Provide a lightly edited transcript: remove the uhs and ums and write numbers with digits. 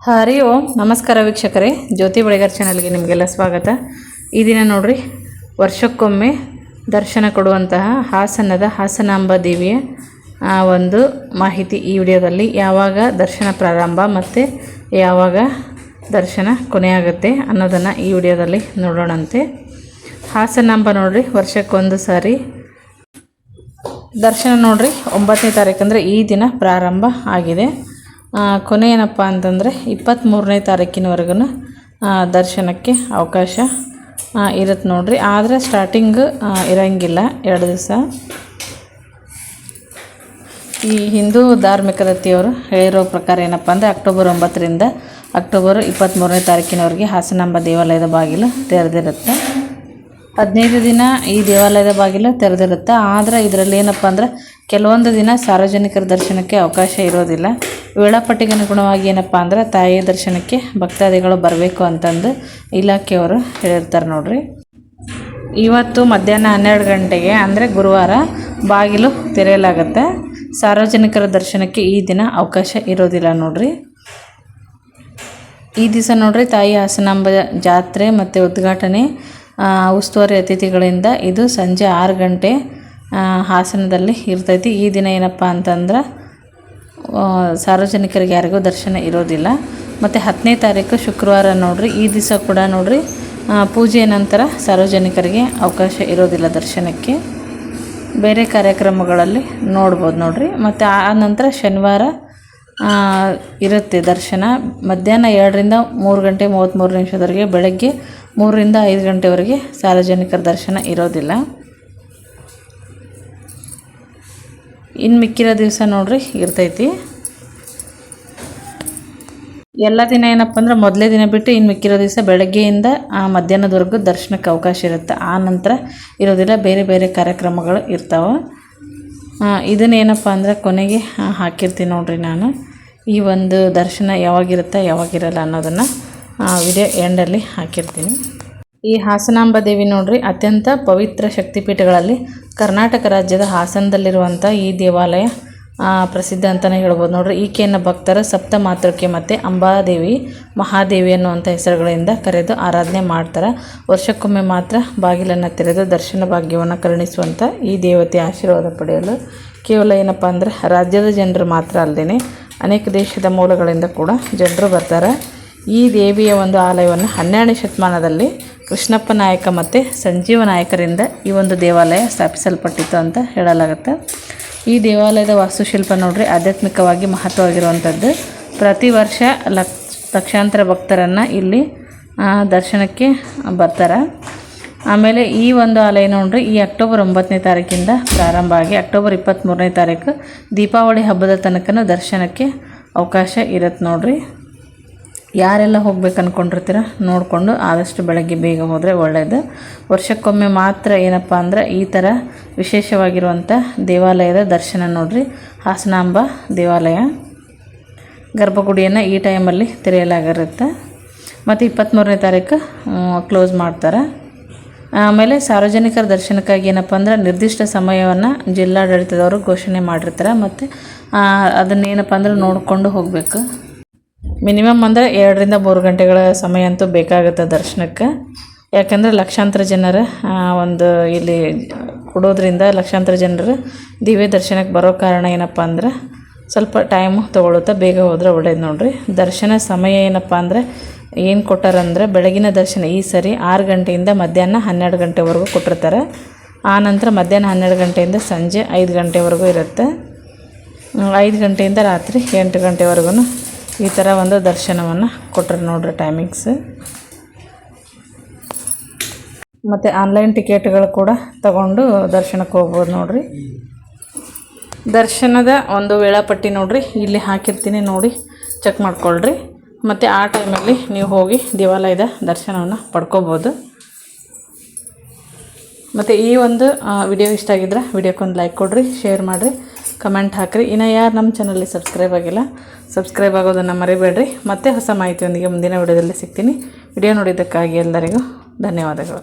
ಹರಿ ಓಂ ನಮಸ್ಕಾರ ವೀಕ್ಷಕರೇ, ಜ್ಯೋತಿ ಬಳಿಗಾರ್ ಚಾನಲ್ಗೆ ನಿಮಗೆಲ್ಲ ಸ್ವಾಗತ. ಈ ದಿನ ನೋಡ್ರಿ, ವರ್ಷಕ್ಕೊಮ್ಮೆ ದರ್ಶನ ಕೊಡುವಂತಹ ಹಾಸನದ ಹಾಸನಾಂಬ ದೇವಿಯ ಒಂದು ಮಾಹಿತಿ ಈ ವಿಡಿಯೋದಲ್ಲಿ. ಯಾವಾಗ ದರ್ಶನ ಪ್ರಾರಂಭ ಮತ್ತು ಯಾವಾಗ ದರ್ಶನ ಕೊನೆಯಾಗುತ್ತೆ ಅನ್ನೋದನ್ನು ಈ ವಿಡಿಯೋದಲ್ಲಿ ನೋಡೋಣಂತೆ. ಹಾಸನಾಂಬ ನೋಡ್ರಿ, ವರ್ಷಕ್ಕೊಂದು ಸಾರಿ ದರ್ಶನ ನೋಡ್ರಿ. 9ನೇ ತಾರೀಕು ಅಂದರೆ ಈ ದಿನ ಪ್ರಾರಂಭ ಆಗಿದೆ. ಕೊನೆ ಏನಪ್ಪ ಅಂತಂದರೆ 23ನೇ ತಾರೀಕಿನವರೆಗೂ ದರ್ಶನಕ್ಕೆ ಅವಕಾಶ ಇರುತ್ತೆ ನೋಡ್ರಿ. ಆದರೆ ಸ್ಟಾರ್ಟಿಂಗ್ ಇರೋಂಗಿಲ್ಲ, 2 ದಿವಸ. ಈ ಹಿಂದೂ ಧಾರ್ಮಿಕ ದತ್ತಿಯವರು ಹೇಳಿರೋ ಪ್ರಕಾರ ಏನಪ್ಪ ಅಂದರೆ ಅಕ್ಟೋಬರ್ 9ರಿಂದ ಅಕ್ಟೋಬರ್ 23ನೇ ತಾರೀಕಿನವರೆಗೆ ಹಾಸನಾಂಬ ದೇವಾಲಯದ ಬಾಗಿಲು ತೆರೆದಿರುತ್ತೆ. 15 ದಿನ ಈ ದೇವಾಲಯದ ಬಾಗಿಲು ತೆರೆದಿರುತ್ತೆ. ಆದರೆ ಇದರಲ್ಲಿ ಏನಪ್ಪ ಅಂದರೆ ಕೆಲವೊಂದು ದಿನ ಸಾರ್ವಜನಿಕರ ದರ್ಶನಕ್ಕೆ ಅವಕಾಶ ಇರೋದಿಲ್ಲ. ವೇಳಾಪಟ್ಟಿಗೆ ಅನುಗುಣವಾಗಿ ಏನಪ್ಪ ಅಂದರೆ ತಾಯಿಯ ದರ್ಶನಕ್ಕೆ ಭಕ್ತಾದಿಗಳು ಬರಬೇಕು ಅಂತಂದು ಇಲಾಖೆಯವರು ಹೇಳಿರ್ತಾರೆ ನೋಡ್ರಿ. ಇವತ್ತು ಮಧ್ಯಾಹ್ನ 12 ಗಂಟೆಗೆ ಅಂದರೆ ಗುರುವಾರ ಬಾಗಿಲು ತೆರೆಯಲಾಗುತ್ತೆ. ಸಾರ್ವಜನಿಕರ ದರ್ಶನಕ್ಕೆ ಈ ದಿನ ಅವಕಾಶ ಇರೋದಿಲ್ಲ ನೋಡ್ರಿ. ಈ ದಿವಸ ನೋಡ್ರಿ ತಾಯಿ ಹಾಸನಾಂಬ ಜಾತ್ರೆ ಮತ್ತು ಉದ್ಘಾಟನೆ ಉಸ್ತುವಾರಿ ಅತಿಥಿಗಳಿಂದ ಇದು ಸಂಜೆ 6 ಗಂಟೆ ಹಾಸನದಲ್ಲಿ ಇರ್ತೈತಿ. ಈ ದಿನ ಏನಪ್ಪ ಅಂತಂದ್ರೆ ಸಾರ್ವಜನಿಕರಿಗೆ ಯಾರಿಗೂ ದರ್ಶನ ಇರೋದಿಲ್ಲ. ಮತ್ತು 10ನೇ ತಾರೀಕು ಶುಕ್ರವಾರ ನೋಡ್ರಿ, ಈ ದಿವಸ ಕೂಡ ನೋಡ್ರಿ ಪೂಜೆಯ ನಂತರ ಸಾರ್ವಜನಿಕರಿಗೆ ಅವಕಾಶ ಇರೋದಿಲ್ಲ ದರ್ಶನಕ್ಕೆ. ಬೇರೆ ಕಾರ್ಯಕ್ರಮಗಳಲ್ಲಿ ನೋಡ್ಬೋದು ನೋಡ್ರಿ. ಮತ್ತು ಆ ನಂತರ ಶನಿವಾರ ಇರುತ್ತೆ ದರ್ಶನ. ಮಧ್ಯಾಹ್ನ 2ರಿಂದ 3 ಗಂಟೆ 33 ನಿಮಿಷದವರೆಗೆ, ಬೆಳಗ್ಗೆ 3ರಿಂದ 5 ಗಂಟೆವರೆಗೆ ಸಾರ್ವಜನಿಕರ ದರ್ಶನ ಇರೋದಿಲ್ಲ. ಇನ್ನು ಮಿಕ್ಕಿರೋ ದಿವಸ ನೋಡ್ರಿ ಇರ್ತೈತಿ. ಎಲ್ಲ ದಿನ ಏನಪ್ಪ ಅಂದ್ರೆ ಮೊದಲೇ ದಿನ ಬಿಟ್ಟು ಇನ್ನು ಮಿಕ್ಕಿರೋ ದಿವಸ ಬೆಳಗ್ಗೆಯಿಂದ ಮಧ್ಯಾಹ್ನದವರೆಗೂ ದರ್ಶನಕ್ಕೆ ಅವಕಾಶ ಇರುತ್ತೆ. ಆ ನಂತರ ಇರೋದಿಲ್ಲ, ಬೇರೆ ಬೇರೆ ಕಾರ್ಯಕ್ರಮಗಳು ಇರ್ತಾವೆ. ಇದನ್ನೇನಪ್ಪ ಅಂದರೆ ಕೊನೆಗೆ ಹಾಕಿರ್ತೀನಿ ನೋಡ್ರಿ ನಾನು. ಈ ಒಂದು ದರ್ಶನ ಯಾವಾಗಿರುತ್ತೆ ಯಾವಾಗಿರಲ್ಲ ಅನ್ನೋದನ್ನು ವಿಡಿಯೋ ಎಂಡಲ್ಲಿ ಹಾಕಿರ್ತೀನಿ. ಈ ಹಾಸನಾಂಬ ದೇವಿ ನೋಡ್ರಿ ಅತ್ಯಂತ ಪವಿತ್ರ ಶಕ್ತಿಪೀಠಗಳಲ್ಲಿ ಕರ್ನಾಟಕ ರಾಜ್ಯದ ಹಾಸನದಲ್ಲಿರುವಂಥ ಈ ದೇವಾಲಯ ಪ್ರಸಿದ್ಧ ಅಂತಲೇ ಹೇಳ್ಬೋದು ನೋಡ್ರಿ. ಈಕೆಯನ್ನು ಭಕ್ತರ ಸಪ್ತ ಮಾತೃಕೆ ಮತ್ತು ಅಂಬಾದೇವಿ, ಮಹಾದೇವಿ ಅನ್ನುವಂಥ ಹೆಸರುಗಳಿಂದ ಕರೆದು ಆರಾಧನೆ ಮಾಡ್ತಾರೆ. ವರ್ಷಕ್ಕೊಮ್ಮೆ ಮಾತ್ರ ಬಾಗಿಲನ್ನು ತೆರೆದು ದರ್ಶನ ಭಾಗ್ಯವನ್ನು ಕರುಣಿಸುವಂಥ ಈ ದೇವತೆಯ ಆಶೀರ್ವಾದ ಪಡೆಯಲು ಕೇವಲ ಏನಪ್ಪ ಅಂದರೆ ರಾಜ್ಯದ ಜನರು ಮಾತ್ರ ಅಲ್ಲದೆ ಅನೇಕ ದೇಶದ ಮೂಲಗಳಿಂದ ಕೂಡ ಜನರು ಬರ್ತಾರೆ. ಈ ದೇವಿಯ ಒಂದು ಆಲಯವನ್ನು 12ನೇ ಶತಮಾನದಲ್ಲಿ ಕೃಷ್ಣಪ್ಪ ನಾಯಕ ಮತ್ತು ಸಂಜೀವ ನಾಯಕರಿಂದ ಈ ಒಂದು ದೇವಾಲಯ ಸ್ಥಾಪಿಸಲ್ಪಟ್ಟಿತ್ತು ಅಂತ ಹೇಳಲಾಗುತ್ತೆ. ಈ ದೇವಾಲಯದ ವಾಸ್ತುಶಿಲ್ಪ ನೋಡ್ರಿ ಆಧ್ಯಾತ್ಮಿಕವಾಗಿ ಮಹತ್ವವಾಗಿರುವಂಥದ್ದು. ಪ್ರತಿ ವರ್ಷ ಲಕ್ಷಾಂತರ ಭಕ್ತರನ್ನು ಇಲ್ಲಿ ದರ್ಶನಕ್ಕೆ ಬರ್ತಾರೆ. ಆಮೇಲೆ ಈ ಒಂದು ಆಲಯ ನೋಡ್ರಿ ಈ ಅಕ್ಟೋಬರ್ 9ನೇ ತಾರೀಕಿಂದ ಪ್ರಾರಂಭ ಆಗಿ ಅಕ್ಟೋಬರ್ 23ನೇ ತಾರೀಕು ದೀಪಾವಳಿ ಹಬ್ಬದ ತನಕ ದರ್ಶನಕ್ಕೆ ಅವಕಾಶ ಇರುತ್ತೆ ನೋಡ್ರಿ. ಯಾರೆಲ್ಲ ಹೋಗ್ಬೇಕು ಅಂದ್ಕೊಂಡಿರ್ತೀರ ನೋಡಿಕೊಂಡು ಆದಷ್ಟು ಬೆಳಗ್ಗೆ ಬೇಗ ಹೋದರೆ ಒಳ್ಳೆಯದು. ವರ್ಷಕ್ಕೊಮ್ಮೆ ಮಾತ್ರ ಏನಪ್ಪ ಅಂದ್ರೆ ಈ ಥರ ವಿಶೇಷವಾಗಿರುವಂಥ ದೇವಾಲಯದ ದರ್ಶನ ನೋಡ್ರಿ. ಹಾಸನಾಂಬ ದೇವಾಲಯ ಗರ್ಭಗುಡಿಯನ್ನು ಈ ಟೈಮಲ್ಲಿ ತೆರೆಯಲಾಗಿರುತ್ತೆ. ಮತ್ತು 23ನೇ ತಾರೀಕು ಕ್ಲೋಸ್ ಮಾಡ್ತಾರೆ. ಆಮೇಲೆ ಸಾರ್ವಜನಿಕರ ದರ್ಶನಕ್ಕಾಗಿ ಏನಪ್ಪ ಅಂದ್ರೆ ನಿರ್ದಿಷ್ಟ ಸಮಯವನ್ನು ಜಿಲ್ಲಾಡಳಿತದವರು ಘೋಷಣೆ ಮಾಡಿರ್ತಾರೆ. ಮತ್ತು ಅದನ್ನೇನಪ್ಪ ಅಂದ್ರೆ ನೋಡಿಕೊಂಡು ಹೋಗಬೇಕು. ಮಿನಿಮಮ್ ಅಂದರೆ 2ರಿಂದ 3 ಗಂಟೆಗಳ ಸಮಯ ಅಂತೂ ಬೇಕಾಗುತ್ತೆ ದರ್ಶನಕ್ಕೆ. ಯಾಕಂದರೆ ಲಕ್ಷಾಂತರ ಜನರ ಒಂದು ಇಲ್ಲಿ ಕೊಡೋದ್ರಿಂದ ಲಕ್ಷಾಂತರ ಜನರು ದಿವ್ಯ ದರ್ಶನಕ್ಕೆ ಬರೋ ಕಾರಣ ಏನಪ್ಪ ಅಂದ್ರೆ ಸ್ವಲ್ಪ ಟೈಮು ತೊಗೊಳುತ್ತಾ, ಬೇಗ ಹೋದರೆ ಒಳ್ಳೇದು ನೋಡ್ರಿ. ದರ್ಶನ ಸಮಯ ಏನಪ್ಪ ಅಂದರೆ ಏನು ಕೊಟ್ಟಾರಂದರೆ ಬೆಳಗಿನ ದರ್ಶನ ಈ ಸರಿ 6 ಗಂಟೆಯಿಂದ ಮಧ್ಯಾಹ್ನ 12 ಗಂಟೆವರೆಗೂ ಕೊಟ್ಟಿರ್ತಾರೆ. ಆ ನಂತರ ಮಧ್ಯಾಹ್ನ 12 ಗಂಟೆಯಿಂದ ಸಂಜೆ 5 ಗಂಟೆವರೆಗೂ ಇರುತ್ತೆ. 5 ಗಂಟೆಯಿಂದ ರಾತ್ರಿ 8 ಗಂಟೆವರೆಗೂ ಈ ಥರ ಒಂದು ದರ್ಶನವನ್ನು ಕೊಟ್ಟರು ನೋಡ್ರಿ ಟೈಮಿಂಗ್ಸ್. ಮತ್ತು ಆನ್ಲೈನ್ ಟಿಕೆಟ್ಗಳು ಕೂಡ ತಗೊಂಡು ದರ್ಶನಕ್ಕೆ ಹೋಗ್ಬೋದು ನೋಡ್ರಿ. ದರ್ಶನದ ಒಂದು ವೇಳಾಪಟ್ಟಿ ನೋಡ್ರಿ ಇಲ್ಲಿ ಹಾಕಿರ್ತೀನಿ, ನೋಡಿ ಚೆಕ್ ಮಾಡ್ಕೊಳ್ರಿ. ಮತ್ತು ಆ ಟೈಮಲ್ಲಿ ನೀವು ಹೋಗಿ ದೇವಾಲಯದ ದರ್ಶನವನ್ನು ಪಡ್ಕೋಬೋದು. ಮತ್ತು ಈ ಒಂದು ವಿಡಿಯೋ ಇಷ್ಟ ಆಗಿದ್ರೆ ವಿಡಿಯೋಕ್ಕೊಂದು ಲೈಕ್ ಕೊಡಿರಿ, ಶೇರ್ ಮಾಡಿರಿ, ಕಮೆಂಟ್ ಹಾಕಿರಿ. ಇನ್ನು ಯಾರು ನಮ್ಮ ಚಾನಲ್ಗೆ ಸಬ್ಸ್ಕ್ರೈಬ್ ಆಗಿಲ್ಲ ಸಬ್ಸ್ಕ್ರೈಬ್ ಆಗೋದನ್ನು ಮರಿಬೇಡ್ರಿ. ಮತ್ತೆ ಹೊಸ ಮಾಹಿತಿಯೊಂದಿಗೆ ಮುಂದಿನ ವಿಡಿಯೋದಲ್ಲಿ ಸಿಗ್ತೀನಿ. ವಿಡಿಯೋ ನೋಡಿದ್ದಕ್ಕಾಗಿ ಎಲ್ಲರಿಗೂ ಧನ್ಯವಾದಗಳು.